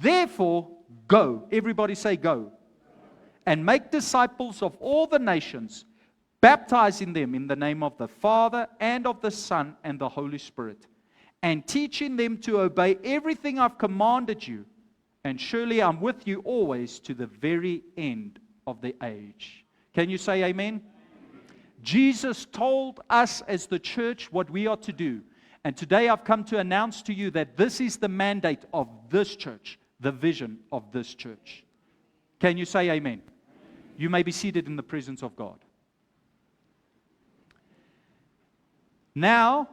Therefore, go. Everybody say go. And make disciples of all the nations, baptizing them in the name of the Father and of the Son and the Holy Spirit, and teaching them to obey everything I've commanded you. And surely I'm with you always to the very end of the age. Can you say amen? Jesus told us as the church what we are to do. And today I've come to announce to you that this is the mandate of this church, the vision of this church. Can you say amen? You may be seated in the presence of God. Now,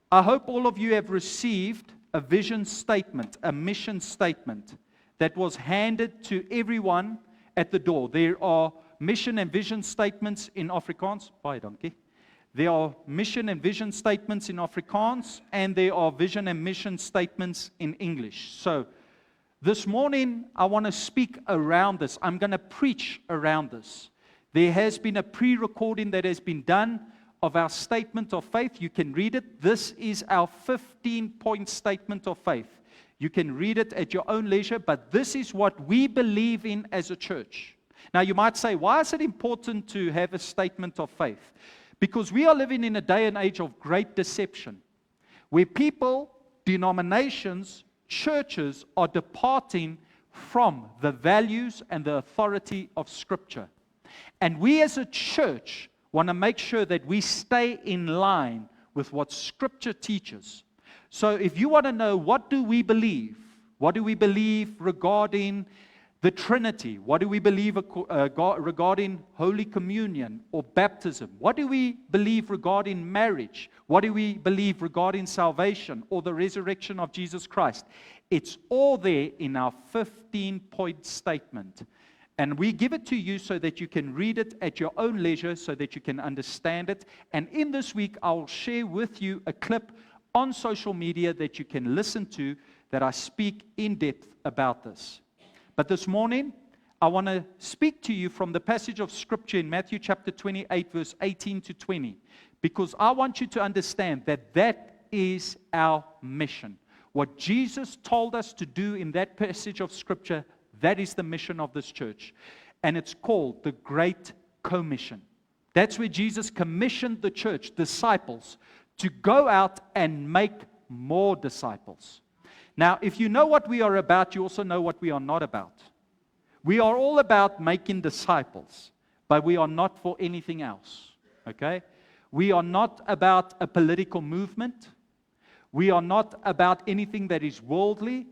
I hope all of you have received a vision statement, a mission statement that was handed to everyone at the door. There are mission and vision statements in Afrikaans. Baie dankie. There are mission and vision statements in Afrikaans, and there are vision and mission statements in English. So, this morning, I want to speak around this. I'm going to preach around this. There has been a pre-recording that has been done of our statement of faith. You can read it. This is our 15-point statement of faith. You can read it at your own leisure, but this is what we believe in as a church. Now, you might say, why is it important to have a statement of faith? Because we are living in a day and age of great deception, where people, denominations, churches are departing from the values and the authority of Scripture. And we as a church want to make sure that we stay in line with what Scripture teaches. So if you want to know, what do we believe? What do we believe regarding the Trinity? What do we believe regarding Holy Communion or baptism? What do we believe regarding marriage? What do we believe regarding salvation or the resurrection of Jesus Christ? It's all there in our 15-point statement. And we give it to you so that you can read it at your own leisure, so that you can understand it. And in this week, I'll share with you a clip on social media that you can listen to, that I speak in depth about this. But this morning, I want to speak to you from the passage of Scripture in Matthew chapter 28, verse 18 to 20. Because I want you to understand that that is our mission. What Jesus told us to do in that passage of Scripture, that is the mission of this church. And it's called the Great Commission. That's where Jesus commissioned the church, disciples, to go out and make more disciples. Now, if you know what we are about, you also know what we are not about. We are all about making disciples, but we are not for anything else. Okay? We are not about a political movement. We are not about anything that is worldly.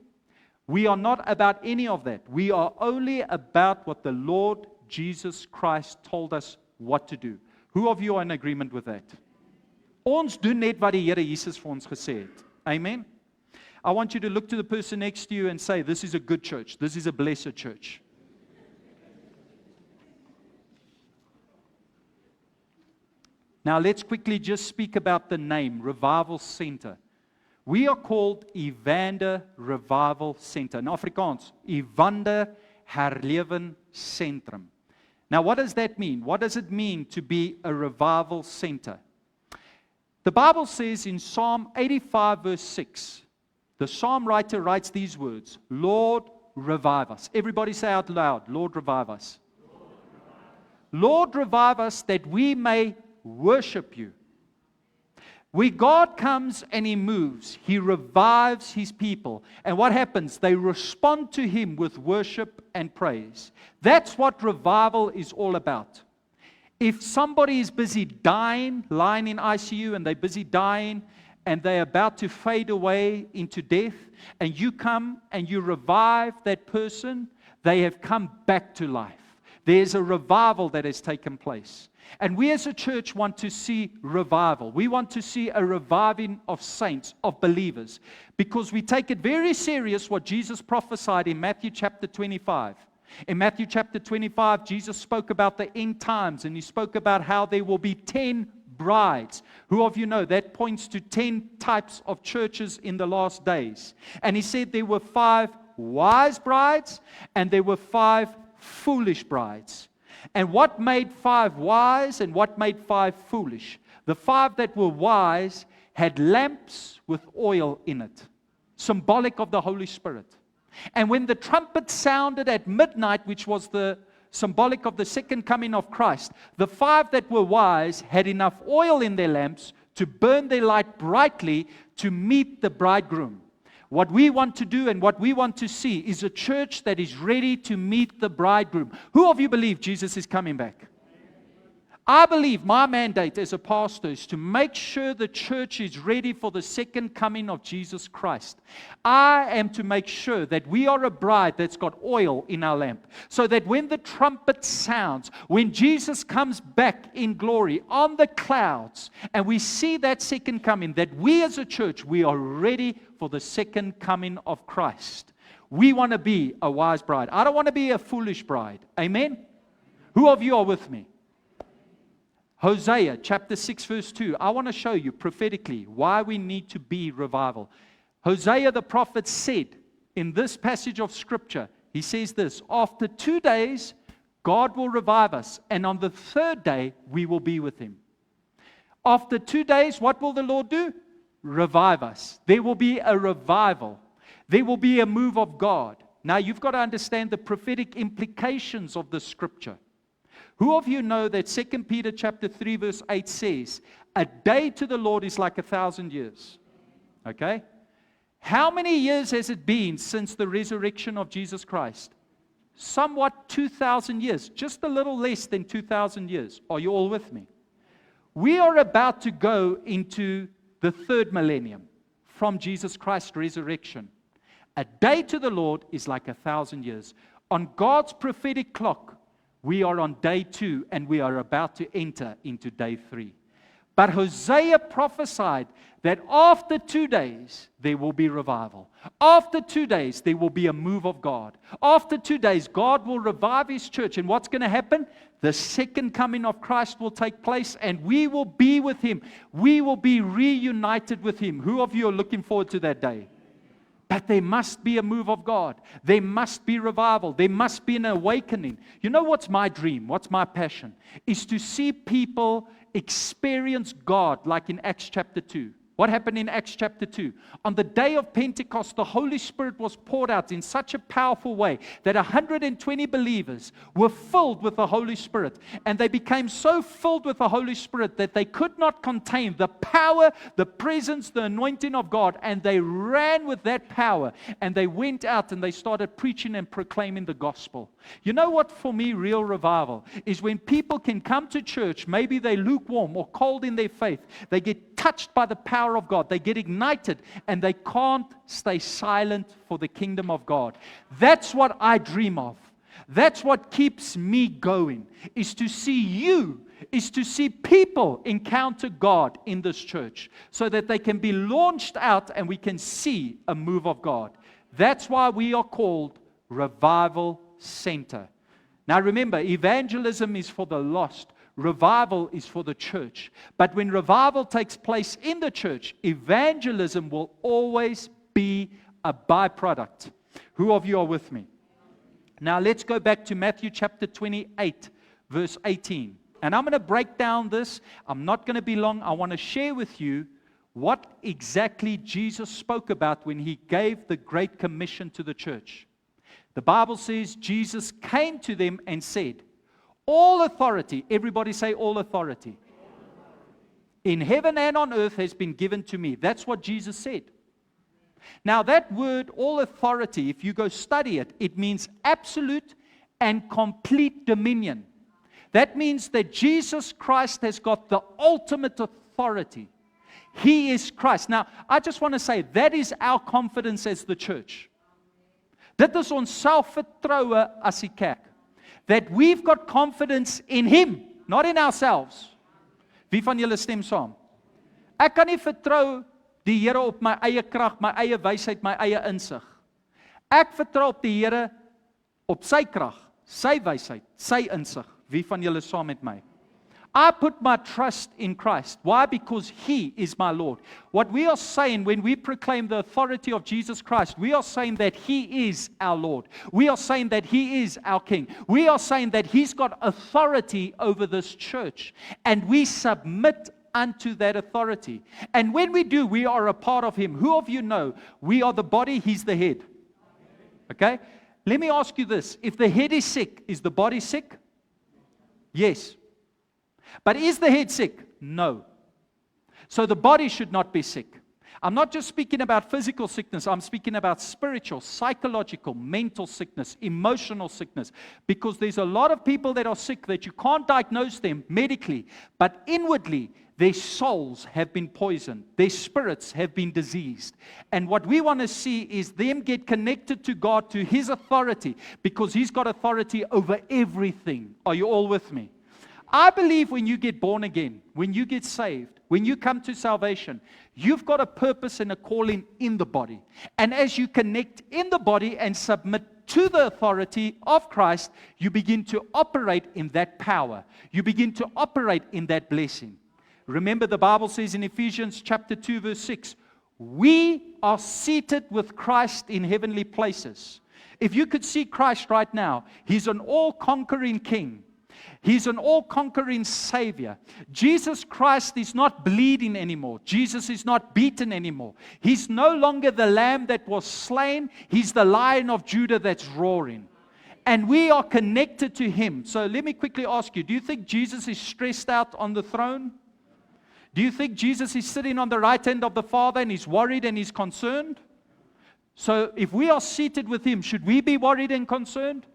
We are not about any of that. We are only about what the Lord Jesus Christ told us what to do. Who of you are in agreement with that? Ons doen net wat die Here Jesus vir ons gesê het. Amen? I want you to look to the person next to you and say, this is a good church. This is a blessed church. Now let's quickly just speak about the name, Revival Center. We are called Evander Revival Center. In Afrikaans, Evander Herlewen Centrum. Now what does that mean? What does it mean to be a revival center? The Bible says in Psalm 85 verse 6, the psalm writer writes these words, Lord, revive us. Everybody say out loud, Lord, revive us. Lord, revive us that we may worship you. Where God comes and He moves, He revives His people. And what happens? They respond to Him with worship and praise. That's what revival is all about. If somebody is busy dying, lying in ICU, and they're busy dying, and they're about to fade away into death, and you come and you revive that person, they have come back to life. There's a revival that has taken place. And we as a church want to see revival. We want to see a reviving of saints, of believers, because we take it very serious what Jesus prophesied in Matthew chapter 25. In Matthew chapter 25, Jesus spoke about the end times, and He spoke about how there will be 10 brides. Who of you know that points to 10 types of churches in the last days? And He said there were 5 wise brides, and there were 5 foolish brides. And what made 5 wise and what made 5 foolish? The 5 that were wise had lamps with oil in it, symbolic of the Holy Spirit. And when the trumpet sounded at midnight, which was the symbolic of the second coming of Christ, the 5 that were wise had enough oil in their lamps to burn their light brightly to meet the bridegroom. What we want to do and what we want to see is a church that is ready to meet the bridegroom. Who of you believe Jesus is coming back? I believe my mandate as a pastor is to make sure the church is ready for the second coming of Jesus Christ. I am to make sure that we are a bride that's got oil in our lamp, so that when the trumpet sounds, when Jesus comes back in glory on the clouds, and we see that second coming, that we as a church, we are ready for the second coming of Christ. We want to be a wise bride. I don't want to be a foolish bride. Amen? Who of you are with me? Hosea chapter 6 verse 2. I want to show you prophetically why we need to be revival. Hosea the prophet said in this passage of scripture, he says this: after 2 days, God will revive us, and on the 3rd day, we will be with Him. After 2 days, what will the Lord do? Revive us. There will be a revival. There will be a move of God. Now, you've got to understand the prophetic implications of this scripture. Who of you know that 2 Peter chapter 3 verse 8 says, a day to the Lord is like 1,000 years? Okay? How many years has it been since the resurrection of Jesus Christ? Somewhat 2,000 years. Just a little less than 2,000 years. Are you all with me? We are about to go into the 3rd millennium from Jesus Christ's resurrection. A day to the Lord is like 1,000 years. On God's prophetic clock, we are on day 2 and we are about to enter into day 3. But Hosea prophesied that after 2 days, there will be revival. After 2 days, there will be a move of God. After 2 days, God will revive His church. And what's going to happen? The second coming of Christ will take place and we will be with Him. We will be reunited with Him. Who of you are looking forward to that day? But there must be a move of God. There must be revival. There must be an awakening. You know what's my dream? What's my passion? Is to see people experience God like in Acts chapter 2. What happened in Acts chapter 2? On the day of Pentecost, the Holy Spirit was poured out in such a powerful way that 120 believers were filled with the Holy Spirit. And they became so filled with the Holy Spirit that they could not contain the power, the presence, the anointing of God. And they ran with that power. And they went out and they started preaching and proclaiming the gospel. You know what, for me, real revival is when people can come to church, maybe they're lukewarm or cold in their faith. They get touched by the power of God. They get ignited and they can't stay silent for the kingdom of God. That's what I dream of. That's what keeps me going, is to see people encounter God in this church so that they can be launched out and we can see a move of God. That's why we are called Revival Center. Now remember, evangelism is for the lost. Revival is for the church. But when revival takes place in the church, evangelism will always be a byproduct. Who of you are with me? Now let's go back to Matthew chapter 28, verse 18. And I'm going to break down this. I'm not going to be long. I want to share with you what exactly Jesus spoke about when He gave the Great Commission to the church. The Bible says Jesus came to them and said, all authority, everybody say all authority, in heaven and on earth has been given to me. That's what Jesus said. Now that word, all authority, if you go study it, it means absolute and complete dominion. That means that Jesus Christ has got the ultimate authority. He is Christ. Now, I just want to say, that is our confidence as the church. Dit is ons selfvertroue as die kerk. That we've got confidence in Him, not in ourselves. Wie van julle stem saam? Ek kan nie vertrou die Here op my eie krag, my eie wysheid, my eie insig. Ek vertrou op die Here op sy krag, sy wysheid, sy insig. Wie van julle saam met my? I put my trust in Christ. Why? Because He is my Lord. What we are saying when we proclaim the authority of Jesus Christ, we are saying that He is our Lord. We are saying that He is our King. We are saying that He's got authority over this church. And we submit unto that authority. And when we do, we are a part of Him. Who of you know we are the body, He's the head? Okay? Let me ask you this. If the head is sick, is the body sick? Yes. But is the head sick? No. So the body should not be sick. I'm not just speaking about physical sickness. I'm speaking about spiritual, psychological, mental sickness, emotional sickness. Because there's a lot of people that are sick that you can't diagnose them medically. But inwardly, their souls have been poisoned. Their spirits have been diseased. And what we want to see is them get connected to God, to His authority. Because He's got authority over everything. Are you all with me? I believe when you get born again, when you get saved, when you come to salvation, you've got a purpose and a calling in the body. And as you connect in the body and submit to the authority of Christ, you begin to operate in that power. You begin to operate in that blessing. Remember, the Bible says in Ephesians chapter 2, verse 6, we are seated with Christ in heavenly places. If you could see Christ right now, He's an all-conquering King. He's an all-conquering Savior. Jesus Christ is not bleeding anymore. Jesus is not beaten anymore. He's no longer the lamb that was slain. He's the Lion of Judah that's roaring. And we are connected to Him. So let me quickly ask you, do you think Jesus is stressed out on the throne? Do you think Jesus is sitting on the right hand of the Father and He's worried and He's concerned? So if we are seated with Him, should we be worried and concerned?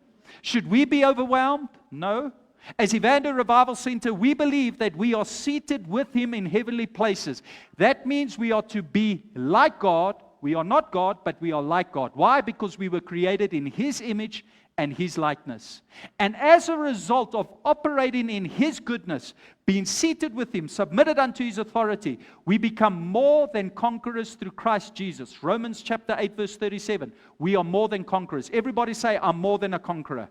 Should we be overwhelmed? No. As Evander Revival Center, we believe that we are seated with Him in heavenly places. That means we are to be like God. We are not God, but we are like God. Why? Because we were created in His image and His likeness. And as a result of operating in His goodness, being seated with Him, submitted unto His authority, we become more than conquerors through Christ Jesus. Romans chapter 8, verse 37. We are more than conquerors. Everybody say, I'm more than a conqueror.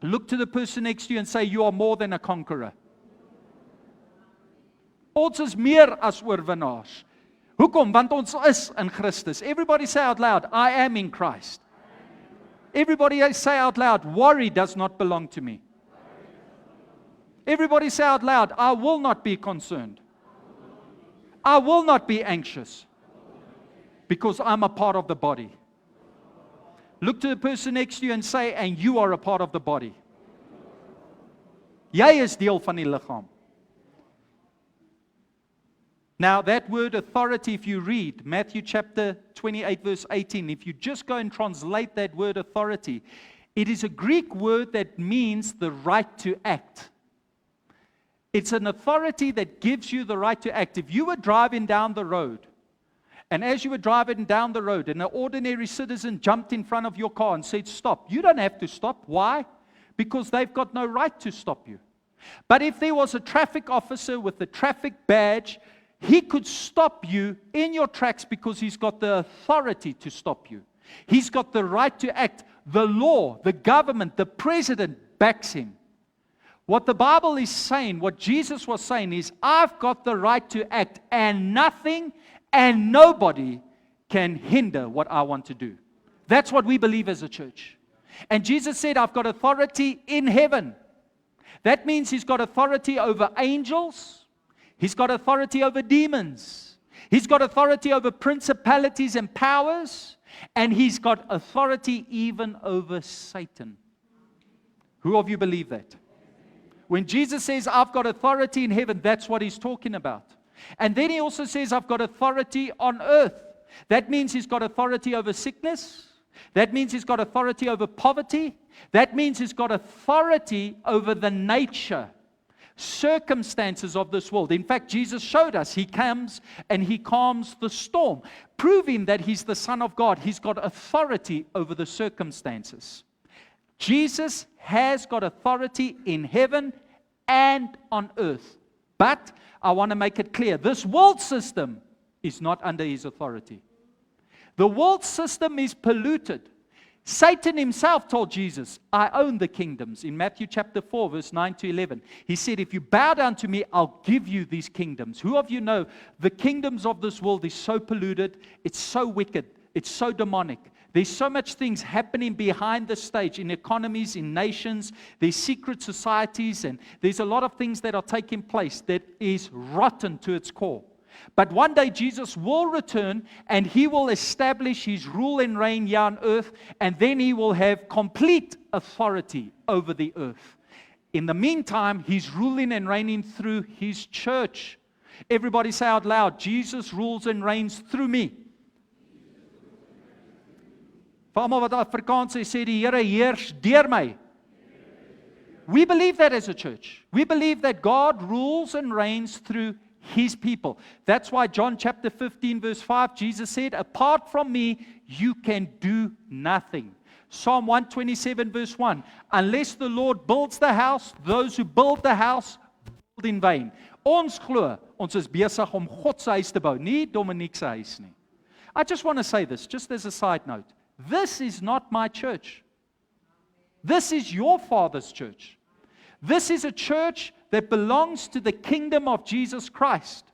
Look to the person next to you and say, you are more than a conqueror. Ons is meer as oorwinnaars. Hoekom? Want ons is in Christus. Everybody say out loud, I am in Christ. Everybody say out loud, worry does not belong to me. Everybody say out loud, I will not be concerned. I will not be anxious. Because I'm a part of the body. Look to the person next to you and say, and you are a part of the body. Jy is deel van die liggaam. Now that word authority, if you read Matthew chapter 28 verse 18, if you just go and translate that word authority, it is a Greek word that means the right to act. It's an authority that gives you the right to act. If you were driving down the road, and as you were driving down the road, and an ordinary citizen jumped in front of your car and said, stop. You don't have to stop. Why? Because they've got no right to stop you. But if there was a traffic officer with a traffic badge, he could stop you in your tracks because he's got the authority to stop you. He's got the right to act. The law, the government, the president backs him. What the Bible is saying, what Jesus was saying is, I've got the right to act, and nothing and nobody can hinder what I want to do. That's what we believe as a church. And Jesus said, I've got authority in heaven. That means He's got authority over angels. He's got authority over demons. He's got authority over principalities and powers. And He's got authority even over Satan. Who of you believe that? When Jesus says, I've got authority in heaven, that's what He's talking about. And then He also says, I've got authority on earth. That means He's got authority over sickness. That means He's got authority over poverty. That means He's got authority over the nature, circumstances of this world. In fact, Jesus showed us He comes and He calms the storm, proving that He's the Son of God. He's got authority over the circumstances. Jesus has got authority in heaven and on earth. But I want to make it clear, this world system is not under His authority. The world system is polluted. Satan himself told Jesus, I own the kingdoms. In Matthew chapter 4, verse 9 to 11. He said, if you bow down to me, I'll give you these kingdoms. Who of you know the kingdoms of this world is so polluted, it's so wicked, it's so demonic. There's so much things happening behind the stage in economies, in nations. There's secret societies, and there's a lot of things that are taking place that is rotten to its core. But one day Jesus will return and He will establish His rule and reign here on earth, and then He will have complete authority over the earth. In the meantime, He's ruling and reigning through His church. Everybody say out loud, Jesus rules and reigns through me. Vir almal wat Afrikaans sê die Here heers deur my. We believe that as a church. We believe that God rules and reigns through His people. That's why John chapter 15 verse 5, Jesus said, apart from me, you can do nothing. Psalm 127 verse 1, unless the Lord builds the house, those who build the house build in vain. Ons glo, ons is besig om God se huis te bou, nie Dominique se huis nie. I just want to say this, just as a side note. This is not my church. This is your Father's church. This is a church that belongs to the kingdom of Jesus Christ.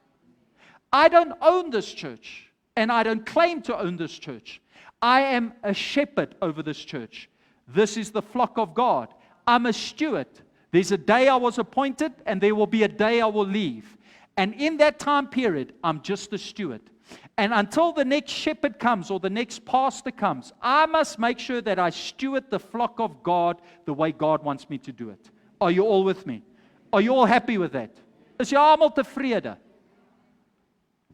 I don't own this church, and I don't claim to own this church. I am a shepherd over this church. This is the flock of God. I'm a steward. There's a day I was appointed, and there will be a day I will leave. And in that time period, I'm just a steward. And until the next shepherd comes or the next pastor comes, I must make sure that I steward the flock of God the way God wants me to do it. Are you all with me? Are you all happy with that? Is jy almal tevrede?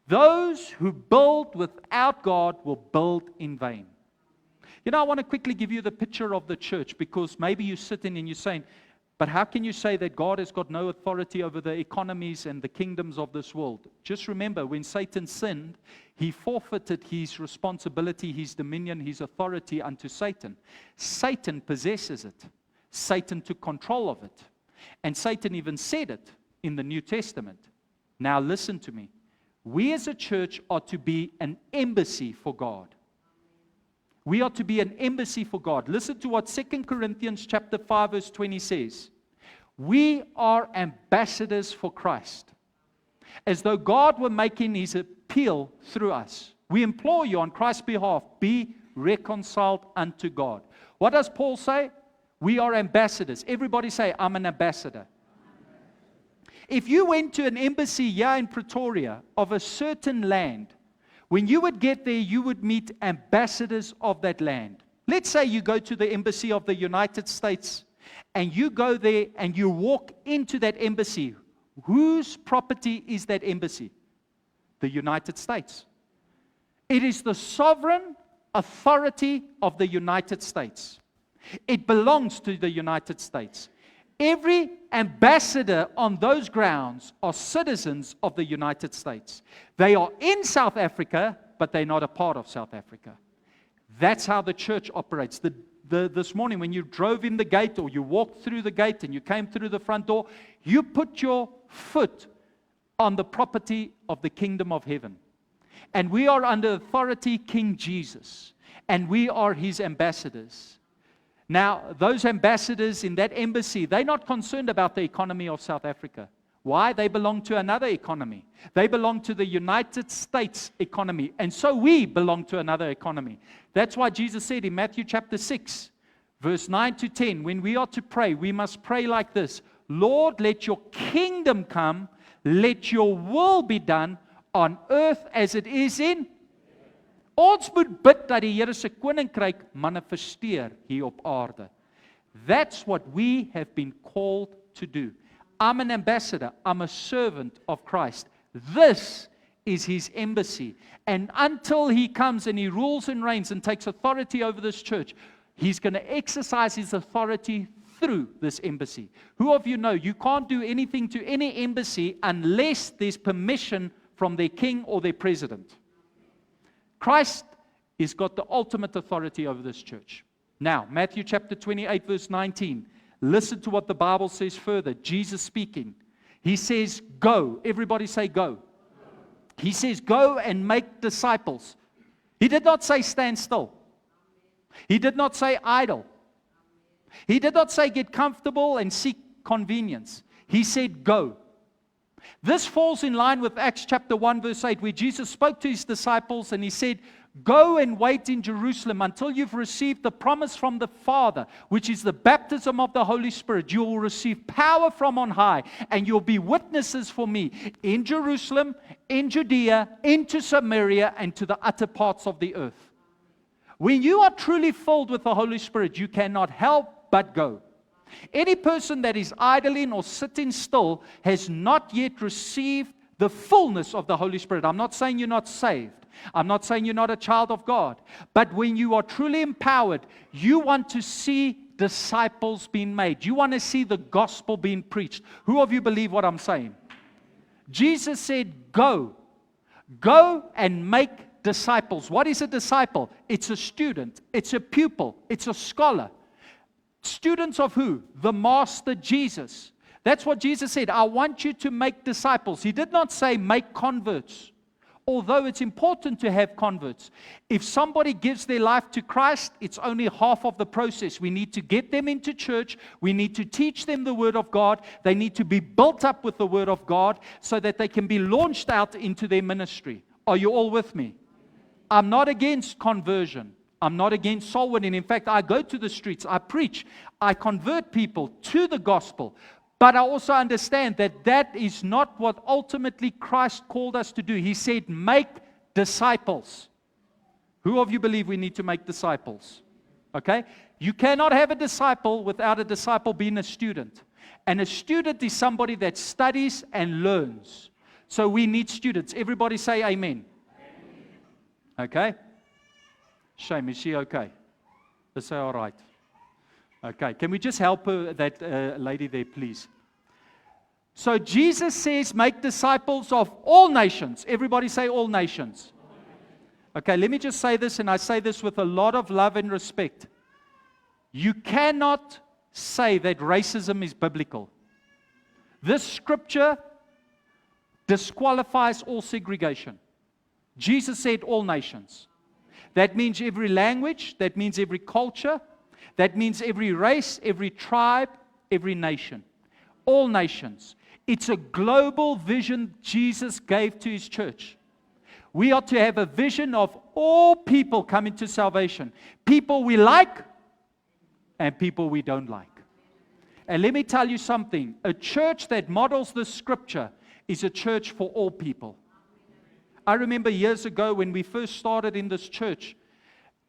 Those who build without God will build in vain. You know, I want to quickly give you the picture of the church, because maybe you're sitting and you're saying, but how can you say that God has got no authority over the economies and the kingdoms of this world? Just remember, when Satan sinned, he forfeited his responsibility, his dominion, his authority unto Satan. Satan possesses it. Satan took control of it. And Satan even said it in the New Testament. Now listen to me. We as a church are to be an embassy for God. We are to be an embassy for God. Listen to what 2 Corinthians chapter 5 verse 20 says. We are ambassadors for Christ. As though God were making His appeal through us. We implore you on Christ's behalf, be reconciled unto God. What does Paul say? We are ambassadors. Everybody say, I'm an ambassador. If you went to an embassy here in Pretoria of a certain land, when you would get there, you would meet ambassadors of that land. Let's say you go to the embassy of the United States, and you go there and you walk into that embassy. Whose property is that embassy? The United States. It is the sovereign authority of the United States. It belongs to the United States. Every ambassador on those grounds are citizens of the United States. They are in South Africa, but they're not a part of South Africa. That's how the church operates. This morning, when you drove in the gate or you walked through the gate and you came through the front door, you put your foot on the property of the kingdom of heaven. And we are under authority King Jesus. And we are His ambassadors. Now, those ambassadors in that embassy, they're not concerned about the economy of South Africa. Why? They belong to another economy. They belong to the United States economy. And so we belong to another economy. That's why Jesus said in Matthew chapter 6, verse 9 to 10, when we are to pray, we must pray like this. Lord, let your kingdom come. Let your will be done on earth as it is in. Ons moet bid dat die Here se koninkryk manifesteer hier op aarde. That's what we have been called to do. I'm an ambassador. I'm a servant of Christ. This is His embassy. And until He comes and He rules and reigns and takes authority over this church, He's going to exercise His authority through this embassy. Who of you know you can't do anything to any embassy unless there's permission from their king or their president? Christ has got the ultimate authority over this church. Now, Matthew chapter 28, verse 19. Listen to what the Bible says further. Jesus speaking. He says, go. Everybody say, go. He says, go and make disciples. He did not say stand still. He did not say idle. He did not say get comfortable and seek convenience. He said, go. This falls in line with Acts chapter 1 verse 8, where Jesus spoke to His disciples and He said, Go and wait in Jerusalem until you've received the promise from the Father, which is the baptism of the Holy Spirit. You will receive power from on high, and you'll be witnesses for me in Jerusalem, in Judea, into Samaria, and to the utter parts of the earth. When you are truly filled with the Holy Spirit, you cannot help but go. Any person that is idling or sitting still has not yet received the fullness of the Holy Spirit. I'm not saying you're not saved. I'm not saying you're not a child of God. But when you are truly empowered, you want to see disciples being made. You want to see the gospel being preached. Who of you believe what I'm saying? Jesus said, go. Go and make disciples. What is a disciple? It's a student. It's a pupil. It's a scholar. Students of who? The Master Jesus. That's what Jesus said. I want you to make disciples. He did not say make converts. Although it's important to have converts. If somebody gives their life to Christ, it's only half of the process. We need to get them into church. We need to teach them the Word of God. They need to be built up with the Word of God so that they can be launched out into their ministry. Are you all with me? I'm not against conversion. I'm not against soul winning. In fact, I go to the streets. I preach. I convert people to the gospel. But I also understand that that is not what ultimately Christ called us to do. He said, make disciples. Who of you believe we need to make disciples? Okay? You cannot have a disciple without a disciple being a student. And a student is somebody that studies and learns. So we need students. Everybody say amen. Okay? Shame, is she okay? Let's say all right. Okay, can we just help her, that lady there, please? So Jesus says, make disciples of all nations. Everybody say all nations. Okay, let me just say this, and I say this with a lot of love and respect. You cannot say that racism is biblical. This scripture disqualifies all segregation. Jesus said all nations. That means every language, that means every culture, that means every race, every tribe, every nation. All nations. It's a global vision Jesus gave to His church. We are to have a vision of all people coming to salvation. People we like and people we don't like. And let me tell you something. A church that models this scripture is a church for all people. I remember years ago when we first started in this church,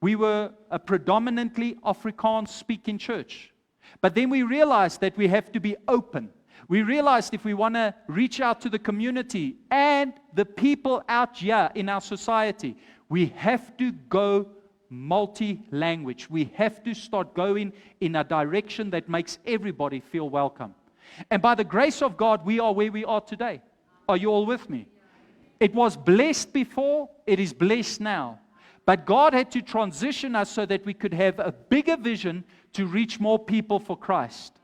we were a predominantly Afrikaans-speaking church. But then we realized that we have to be open. We realized if we want to reach out to the community and the people out here in our society, we have to go multi-language. We have to start going in a direction that makes everybody feel welcome. And by the grace of God, we are where we are today. Are you all with me? It was blessed before, it is blessed now. But God had to transition us so that we could have a bigger vision to reach more people for Christ.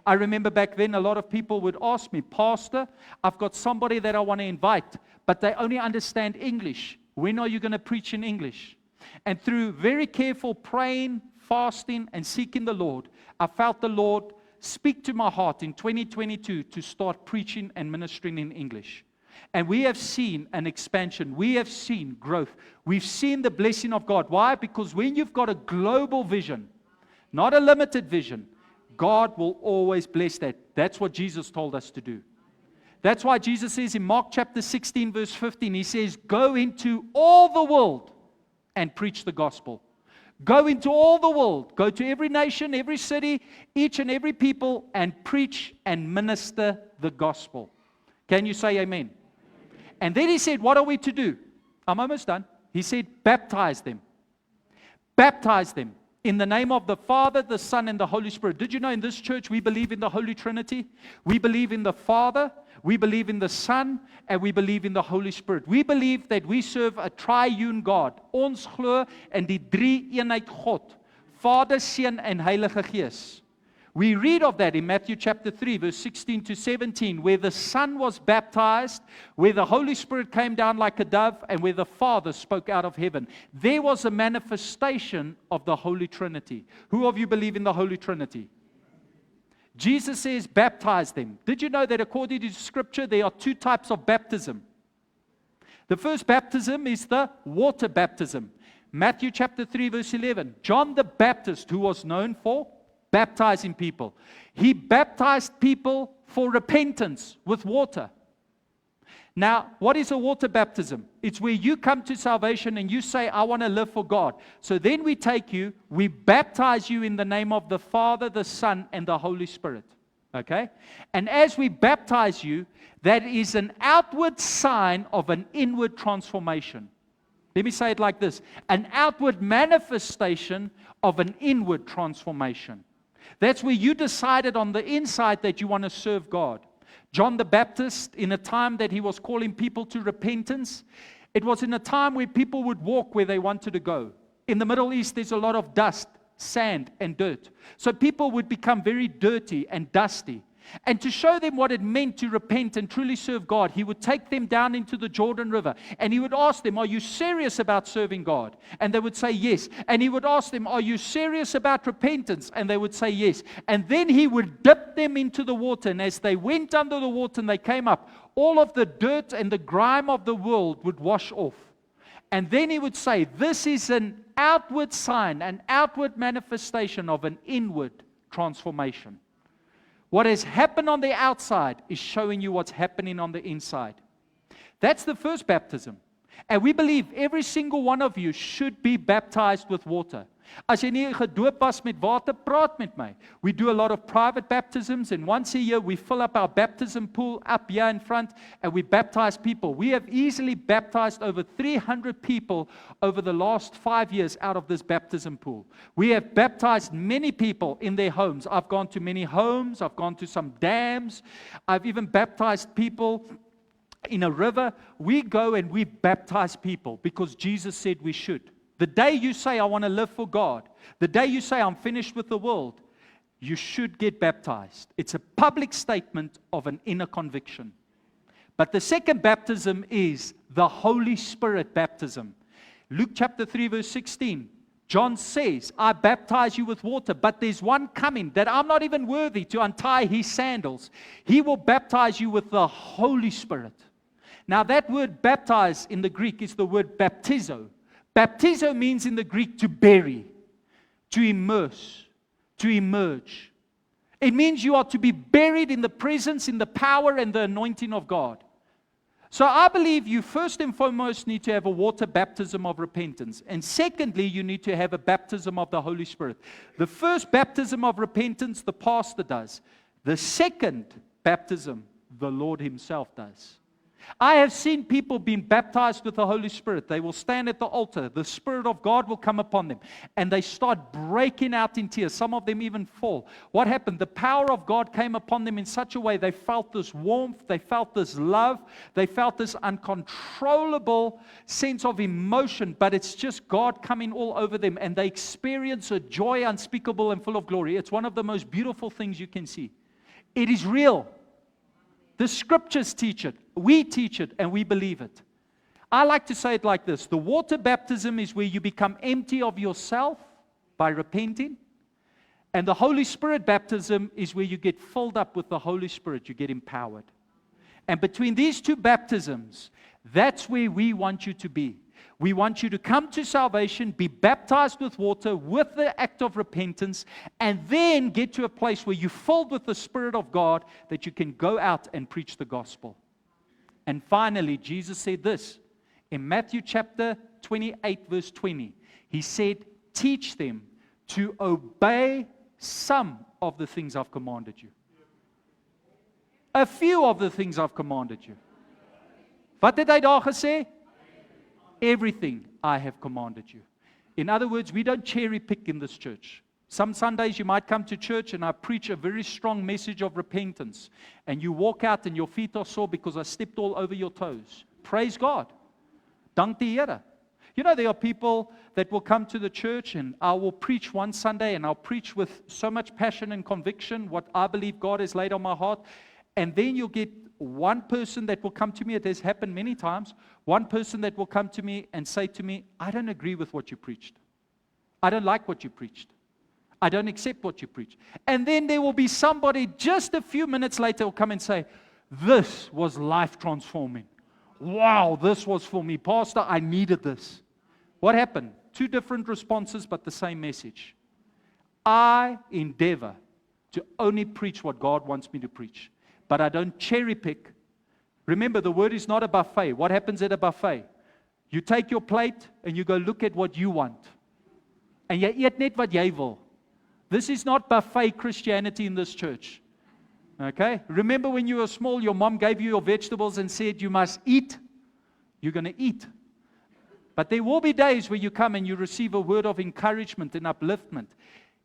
I remember back then a lot of people would ask me, Pastor, I've got somebody that I want to invite, but they only understand English. When are you going to preach in English? And through very careful praying, fasting, and seeking the Lord, I felt the Lord speak to my heart in 2022 to start preaching and ministering in English. And we have seen an expansion. We have seen growth. We've seen the blessing of God. Why? Because when you've got a global vision, not a limited vision, God will always bless that. That's what Jesus told us to do. That's why Jesus says in Mark chapter 16, verse 15, He says, go into all the world and preach the gospel. Go into all the world. Go to every nation, every city, each and every people, and preach and minister the gospel. Can you say amen? And then He said, what are we to do? I'm almost done. He said, baptize them. Baptize them in the name of the Father, the Son, and the Holy Spirit. Did you know in this church we believe in the Holy Trinity? We believe in the Father, we believe in the Son, and we believe in the Holy Spirit. We believe that we serve a triune God. Ons glo in die drie-eenheid God. Vader, Seun, en Heilige Gees. We read of that in Matthew chapter 3, verse 16 to 17, where the Son was baptized, where the Holy Spirit came down like a dove, and where the Father spoke out of heaven. There was a manifestation of the Holy Trinity. Who of you believe in the Holy Trinity? Jesus says, baptize them. Did you know that according to Scripture, there are two types of baptism? The first baptism is the water baptism. Matthew chapter 3, verse 11. John the Baptist, who was known for baptizing people, he baptized people for repentance with water. Now, what is a water baptism? It's where you come to salvation and you say, I want to live for God. So then we take you, we baptize you in the name of the Father, the Son, and the Holy Spirit. Okay? And as we baptize you, that is an outward sign of an inward transformation. Let me say it like this: an outward manifestation of an inward transformation. That's where you decided on the inside that you want to serve God. John the Baptist, in a time that he was calling people to repentance, it was in a time where people would walk where they wanted to go. In the Middle East, there's a lot of dust, sand, and dirt. So people would become very dirty and dusty. And to show them what it meant to repent and truly serve God, he would take them down into the Jordan River and he would ask them, are you serious about serving God? And they would say yes. And he would ask them, are you serious about repentance? And they would say yes. And then he would dip them into the water, and as they went under the water and they came up, all of the dirt and the grime of the world would wash off. And then he would say, this is an outward sign, an outward manifestation of an inward transformation. What has happened on the outside is showing you what's happening on the inside. That's the first baptism. And we believe every single one of you should be baptized with water. As jy nie gedoop was met water, praat met my. We do a lot of private baptisms, and once a year we fill up our baptism pool up here in front and we baptize people. We have easily baptized over 300 people over the last 5 years out of this baptism pool. We have baptized many people in their homes. I've gone to many homes, I've gone to some dams, I've even baptized people in a river. We go and we baptize people because Jesus said we should. The day you say, I want to live for God, the day you say, I'm finished with the world, you should get baptized. It's a public statement of an inner conviction. But the second baptism is the Holy Spirit baptism. Luke chapter 3, verse 16. John says, I baptize you with water, but there's one coming that I'm not even worthy to untie his sandals. He will baptize you with the Holy Spirit. Now that word baptize in the Greek is the word baptizo. Baptizo means in the Greek to bury, to immerse, to emerge. It means you are to be buried in the presence, in the power and the anointing of God. So I believe you first and foremost need to have a water baptism of repentance. And secondly, you need to have a baptism of the Holy Spirit. The first baptism of repentance, the pastor does. The second baptism, the Lord himself does. I have seen people being baptized with the Holy Spirit. They will stand at the altar. The Spirit of God will come upon them. And they start breaking out in tears. Some of them even fall. What happened? The power of God came upon them in such a way. They felt this warmth. They felt this love. They felt this uncontrollable sense of emotion. But it's just God coming all over them. And they experience a joy unspeakable and full of glory. It's one of the most beautiful things you can see. It is real. The scriptures teach it, we teach it, and we believe it. I like to say it like this. The water baptism is where you become empty of yourself by repenting. And the Holy Spirit baptism is where you get filled up with the Holy Spirit, you get empowered. And between these two baptisms, that's where we want you to be. We want you to come to salvation, be baptized with water with the act of repentance, and then get to a place where you're filled with the Spirit of God that you can go out and preach the gospel. And finally, Jesus said this in Matthew chapter 28, verse 20. He said, teach them to obey some of the things I've commanded you. A few of the things I've commanded you. Wat het hy daar gesê? Everything I have commanded you. In other words, we don't cherry pick in this church. Some Sundays you might come to church and I preach a very strong message of repentance. And you walk out and your feet are sore because I stepped all over your toes. Praise God. Dank die Here. You know, there are people that will come to the church and I will preach one Sunday and I'll preach with so much passion and conviction what I believe God has laid on my heart. And then you'll get one person that will come to me, it has happened many times, one person that will come to me and say to me, I don't agree with what you preached. I don't like what you preached. I don't accept what you preached. And then there will be somebody just a few minutes later will come and say, this was life transforming. Wow, this was for me. Pastor, I needed this. What happened? Two different responses, but the same message. I endeavor to only preach what God wants me to preach, but I don't cherry pick. Remember, the word is not a buffet. What happens at a buffet? You take your plate and you go look at what you want. En jy eet net wat jy wil. This is not buffet Christianity in this church. Okay? Remember when you were small, your mom gave you your vegetables and said, you must eat. You're going to eat. But there will be days where you come and you receive a word of encouragement and upliftment.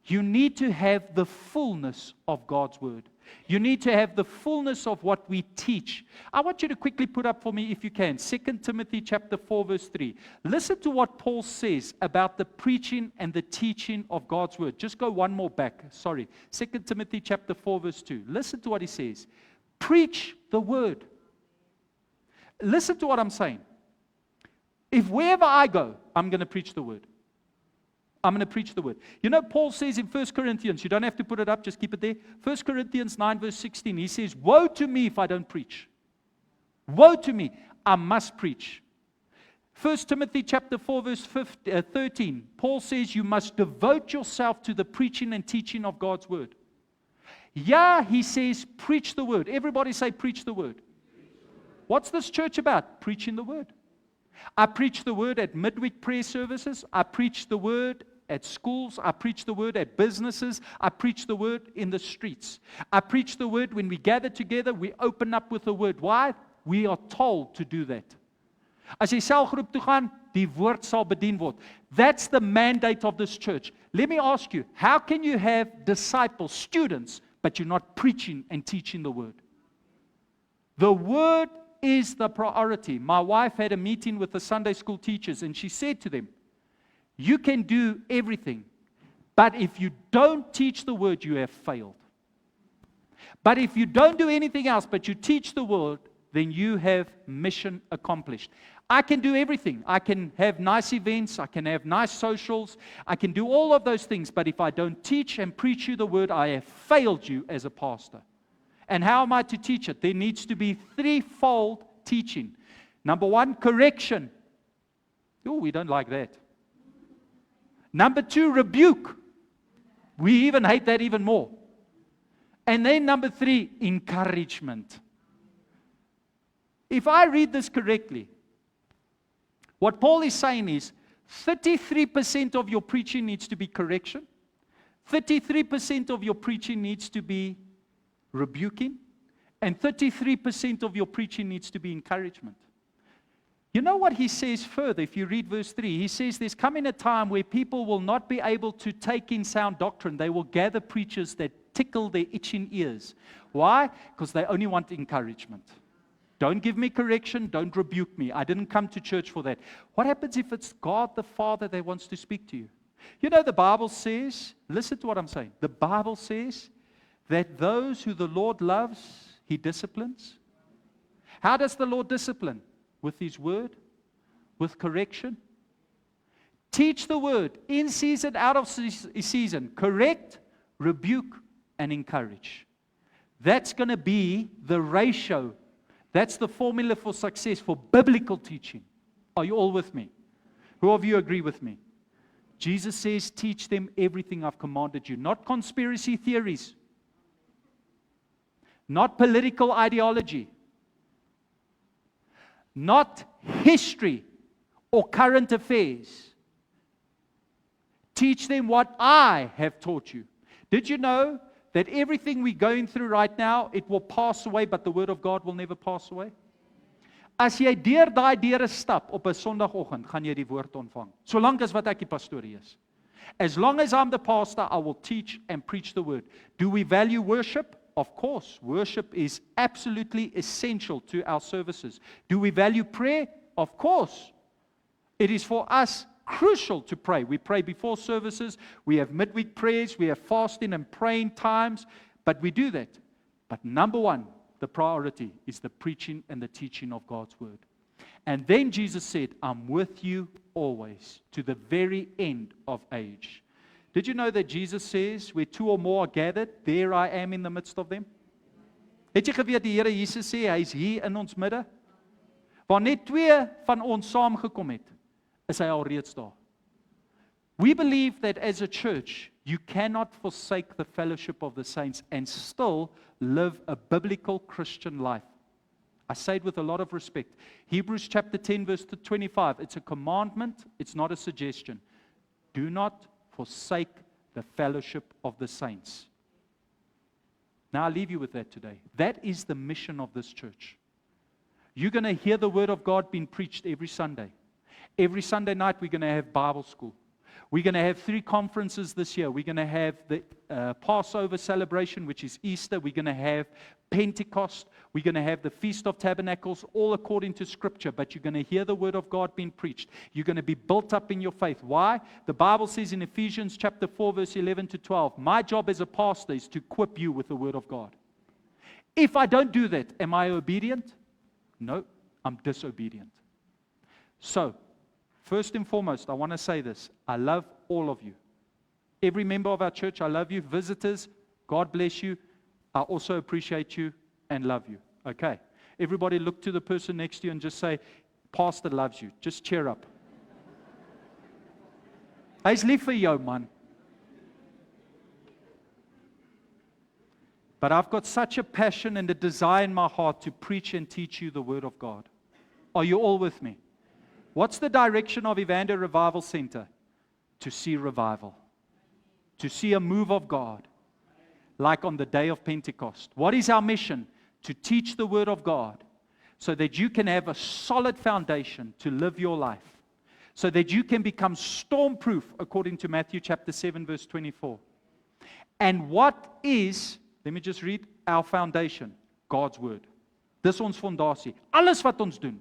You need to have the fullness of God's word. You need to have the fullness of what we teach. I want you to quickly put up for me, if you can, 2 Timothy chapter 4, verse 3. Listen to what Paul says about the preaching and the teaching of God's word. Just go one more back. Sorry. 2 Timothy chapter 4, verse 2. Listen to what he says. Preach the word. Listen to what I'm saying. If wherever I go, I'm going to preach the word. I'm going to preach the word. You know, Paul says in 1 Corinthians, you don't have to put it up, just keep it there. 1 Corinthians 9, verse 16, he says, woe to me if I don't preach. Woe to me, I must preach. 1 Timothy chapter 4, verse 13, Paul says, you must devote yourself to the preaching and teaching of God's word. Yeah, he says, preach the word. Everybody say, preach the word. What's this church about? Preaching the word. I preach the word at midweek prayer services. I preach the word at schools. I preach the word at businesses. I preach the word in the streets. I preach the word when we gather together. We open up with the word. Why? We are told to do that. As jy selgroep toe gaan, die woord sal bedien word. That's the mandate of this church. Let me ask you, how can you have disciples, students, but you're not preaching and teaching the word? The word is the priority. My wife had a meeting with the Sunday school teachers, and she said to them, you can do everything, but if you don't teach the word, you have failed. But if you don't do anything else, but you teach the word, then you have mission accomplished. I can do everything. I can have nice events. I can have nice socials. I can do all of those things, but if I don't teach and preach you the word, I have failed you as a pastor. And how am I to teach it? There needs to be threefold teaching. Number one, correction. Oh, we don't like that. Number two, rebuke. We even hate that even more. And then number three, encouragement. If I read this correctly, what Paul is saying is 33% of your preaching needs to be correction. 33% of your preaching needs to be rebuking, and 33% of your preaching needs to be encouragement. You know what he says further, if you read verse 3, he says there's coming a time where people will not be able to take in sound doctrine. They will gather preachers that tickle their itching ears. Why? Because they only want encouragement. Don't give me correction, don't rebuke me. I didn't come to church for that. What happens if it's God the Father that wants to speak to you? You know, the Bible says, listen to what I'm saying. The Bible says that those who the Lord loves, He disciplines. How does the Lord discipline? With His word, with correction. Teach the word in season, out of season. Correct, rebuke, and encourage. That's going to be the ratio. That's the formula for success for biblical teaching. Are you all with me? Who of you agree with me? Jesus says, teach them everything I've commanded you. Not conspiracy theories. Not political ideology. Not history or current affairs. Teach them what I have taught you. Did you know that everything we're going through right now, it will pass away, but the word of God will never pass away? As jy deur daai deure stap op 'n Sondagoggend, gaan jy die woord ontvang. Solank as wat ek die pastorie is. As long as I'm the pastor, I will teach and preach the word. Do we value worship? Of course. Worship is absolutely essential to our services. Do we value prayer? Of course. It is for us crucial to pray. We pray before services. We have midweek prayers. We have fasting and praying times. But we do that. But number one, the priority is the preaching and the teaching of God's word. And then Jesus said, I'm with you always to the very end of age. Did you know that Jesus says, where two or more are gathered, there I am in the midst of them? Het jy geweet die Here Jesus sê, hy is hier in ons midde? Waar net twee van ons saamgekom het, is hy al reeds daar. We believe that as a church, you cannot forsake the fellowship of the saints and still live a biblical Christian life. I say it with a lot of respect. Hebrews chapter 10, verse 25. It's a commandment. It's not a suggestion. Do not forsake the fellowship of the saints. Now, I'll leave you with that today. That is the mission of this church. You're going to hear the Word of God being preached every Sunday. Every Sunday night, we're going to have Bible school. We're going to have 3 conferences this year. We're going to have the Passover celebration, which is Easter. We're going to have Pentecost. We're going to have the Feast of Tabernacles, all according to Scripture. But you're going to hear the Word of God being preached. You're going to be built up in your faith. Why? The Bible says in Ephesians chapter 4, verse 11 to 12, my job as a pastor is to equip you with the Word of God. If I don't do that, am I obedient? No, I'm disobedient. So, first and foremost, I want to say this. I love all of you. Every member of our church, I love you. Visitors, God bless you. I also appreciate you and love you. Okay. Everybody look to the person next to you and just say, Pastor loves you. Just cheer up. Hy's lief vir jou, man. But I've got such a passion and a desire in my heart to preach and teach you the Word of God. Are you all with me? What's the direction of Evander Revival Center? To see revival. To see a move of God. Like on the day of Pentecost. What is our mission? To teach the Word of God. So that you can have a solid foundation to live your life. So that you can become storm-proof, according to Matthew chapter 7, verse 24. And what is, let me just read, our foundation? God's Word. Dis ons fondasie. Alles wat ons doen,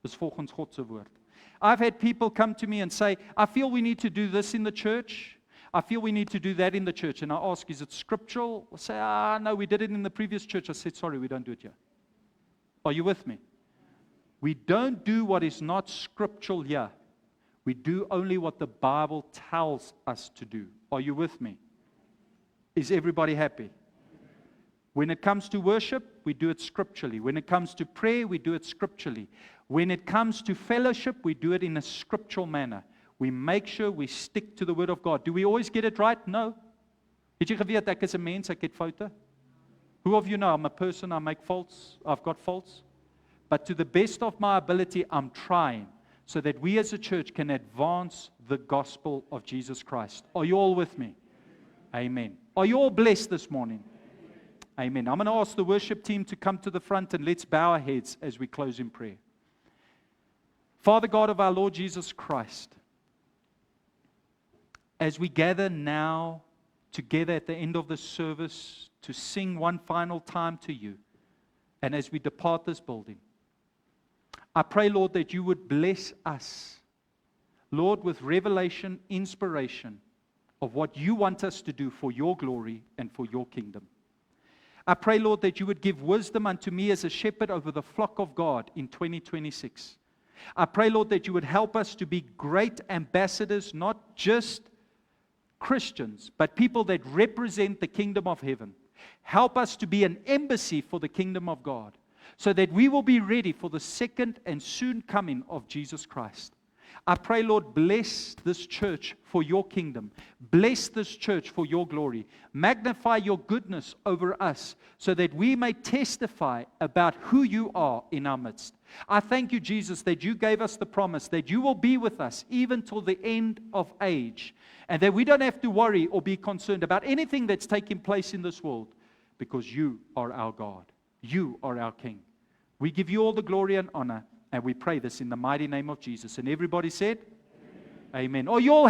is volgens God se woord. I've had people come to me and say, I feel we need to do this in the church. I feel we need to do that in the church. And I ask, is it scriptural? I say, no, we did it in the previous church. I said, sorry, we don't do it here. Are you with me? We don't do what is not scriptural here. We do only what the Bible tells us to do. Are you with me? Is everybody happy? When it comes to worship, we do it scripturally. When it comes to prayer, we do it scripturally. When it comes to fellowship, we do it in a scriptural manner. We make sure we stick to the Word of God. Do we always get it right? No. Het jy geweet ek is 'n mens, ek het foute? Who of you know I'm a person, I make faults, I've got faults? But to the best of my ability, I'm trying so that we as a church can advance the gospel of Jesus Christ. Are you all with me? Amen. Are you all blessed this morning? Amen. I'm going to ask the worship team to come to the front and let's bow our heads as we close in prayer. Father God of our Lord Jesus Christ, as we gather now together at the end of this service to sing one final time to you, and as we depart this building, I pray, Lord, that you would bless us, Lord, with revelation, inspiration of what you want us to do for your glory and for your kingdom. I pray, Lord, that you would give wisdom unto me as a shepherd over the flock of God in 2026. I pray, Lord, that you would help us to be great ambassadors, not just Christians, but people that represent the kingdom of heaven. Help us to be an embassy for the kingdom of God, so that we will be ready for the second and soon coming of Jesus Christ. I pray, Lord, bless this church for your kingdom. Bless this church for your glory. Magnify your goodness over us so that we may testify about who you are in our midst. I thank you, Jesus, that you gave us the promise that you will be with us even till the end of age, and that we don't have to worry or be concerned about anything that's taking place in this world, because you are our God. You are our King. We give you all the glory and honor. And we pray this in the mighty name of Jesus. And everybody said, Amen. Amen. Oh, you all